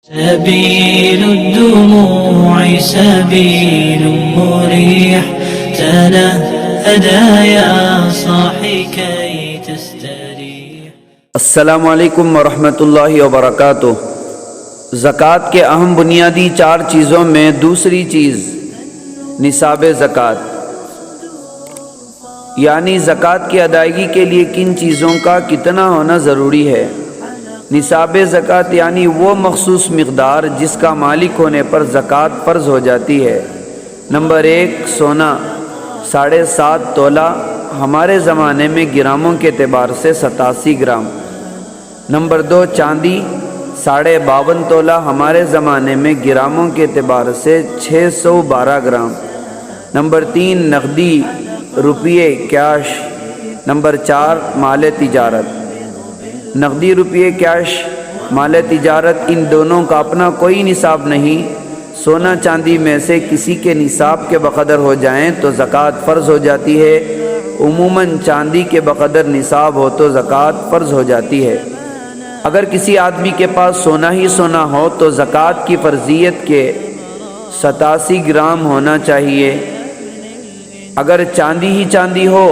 سبيل الدموع سبيل مريح تنهدى يا صاحي كي تستريح۔ السلام علیکم ورحمۃ اللہ وبرکاتہ۔ زکوٰۃ کے اہم بنیادی 4 چیزوں میں دوسری چیز نصاب زکوٰۃ، یعنی زکوٰۃ کی ادائیگی کے لیے کن چیزوں کا کتنا ہونا ضروری ہے۔ نصاب زکوٰۃ یعنی وہ مخصوص مقدار جس کا مالک ہونے پر زکوٰۃ فرض ہو جاتی ہے۔ نمبر 1 سونا 7.5 تولہ، ہمارے زمانے میں گراموں کے اعتبار سے 87 گرام۔ نمبر 2 چاندی 52.5 تولہ، ہمارے زمانے میں گراموں کے اعتبار سے 612 گرام۔ نمبر 3 نقدی روپیے کیش۔ نمبر 4 مال تجارت۔ نقدی روپیے کیش، مال تجارت، ان دونوں کا اپنا کوئی نصاب نہیں۔ سونا چاندی میں سے کسی کے نصاب کے بقدر ہو جائیں تو زکوٰۃ فرض ہو جاتی ہے۔ عموماً چاندی کے بقدر نصاب ہو تو زکوٰۃ فرض ہو جاتی ہے۔ اگر کسی آدمی کے پاس سونا ہی سونا ہو تو زکوٰۃ کی فرضیت کے 87 گرام ہونا چاہیے۔ اگر چاندی ہی چاندی ہو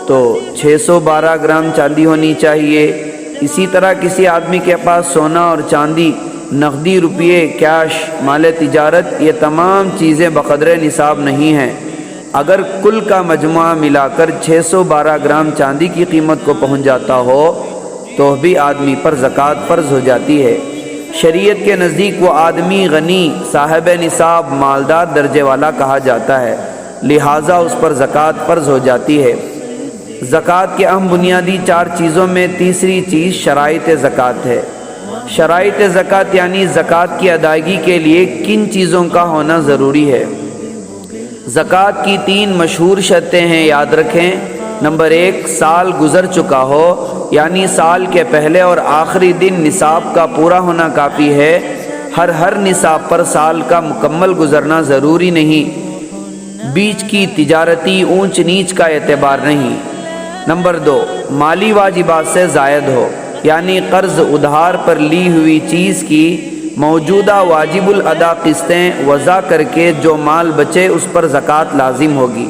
تو 612 گرام چاندی ہونی چاہیے۔ اسی طرح کسی آدمی کے پاس سونا اور چاندی، نقدی روپیے کیش، مال تجارت، یہ تمام چیزیں بقدر نصاب نہیں ہیں۔ اگر کل کا مجموعہ ملا کر 612 گرام چاندی کی قیمت کو پہنچ جاتا ہو تو بھی آدمی پر زکوٰۃ فرض ہو جاتی ہے۔ شریعت کے نزدیک وہ آدمی غنی، صاحب نصاب، مالدار درجے والا کہا جاتا ہے، لہٰذا اس پر زکوٰۃ فرض ہو جاتی ہے۔ زکوٰۃ کے اہم بنیادی 4 چیزوں میں تیسری چیز شرائط زکوٰۃ ہے۔ شرائط زکوٰۃ یعنی زکوٰۃ کی ادائیگی کے لیے کن چیزوں کا ہونا ضروری ہے۔ زکوٰۃ کی 3 مشہور شرطیں ہیں، یاد رکھیں۔ نمبر 1 سال گزر چکا ہو، یعنی سال کے پہلے اور آخری دن نصاب کا پورا ہونا کافی ہے۔ ہر نصاب پر سال کا مکمل گزرنا ضروری نہیں۔ بیچ کی تجارتی اونچ نیچ کا اعتبار نہیں۔ نمبر 2 مالی واجبات سے زائد ہو، یعنی قرض ادھار پر لی ہوئی چیز کی موجودہ واجب الادا قسطیں وضع کر کے جو مال بچے اس پر زکوٰۃ لازم ہوگی۔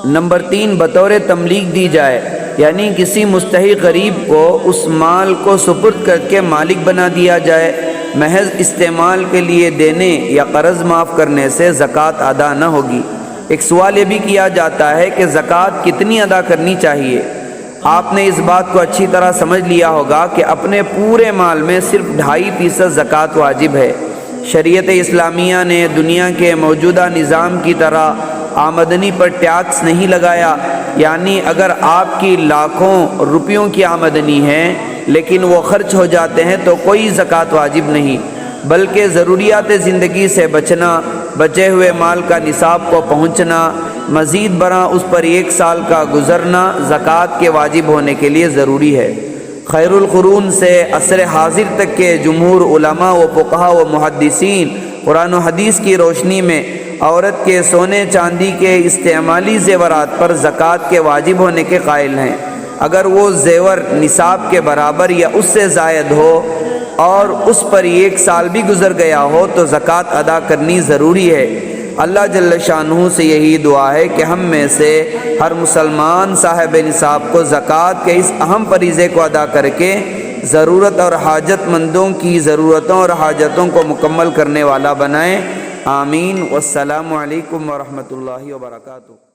نمبر 3 بطور تملیک دی جائے، یعنی کسی مستحق غریب کو اس مال کو سپرد کر کے مالک بنا دیا جائے۔ محض استعمال کے لیے دینے یا قرض معاف کرنے سے زکوٰۃ ادا نہ ہوگی۔ ایک سوال یہ بھی کیا جاتا ہے کہ زکوٰۃ کتنی ادا کرنی چاہیے۔ آپ نے اس بات کو اچھی طرح سمجھ لیا ہوگا کہ اپنے پورے مال میں صرف 2.5% زکوٰۃ واجب ہے۔ شریعت اسلامیہ نے دنیا کے موجودہ نظام کی طرح آمدنی پر ٹیکس نہیں لگایا، یعنی اگر آپ کی لاکھوں روپیوں کی آمدنی ہے لیکن وہ خرچ ہو جاتے ہیں تو کوئی زکوٰۃ واجب نہیں، بلکہ ضروریات زندگی سے بچنا، بچے ہوئے مال کا نصاب کو پہنچنا، مزید برآں اس پر 1 سال کا گزرنا زکوٰۃ کے واجب ہونے کے لیے ضروری ہے۔ خیر القرون سے عصر حاضر تک کے جمہور علماء و فقہاء و محدثین قرآن و حدیث کی روشنی میں عورت کے سونے چاندی کے استعمالی زیورات پر زکوٰۃ کے واجب ہونے کے قائل ہیں۔ اگر وہ زیور نصاب کے برابر یا اس سے زائد ہو اور اس پر 1 سال بھی گزر گیا ہو تو زکوٰۃ ادا کرنی ضروری ہے۔ اللہ جل شانہ سے یہی دعا ہے کہ ہم میں سے ہر مسلمان صاحب نصاب کو زکوٰۃ کے اس اہم فریضے کو ادا کر کے ضرورت اور حاجت مندوں کی ضرورتوں اور حاجتوں کو مکمل کرنے والا بنائیں۔ آمین۔ والسلام علیکم ورحمۃ اللہ وبرکاتہ۔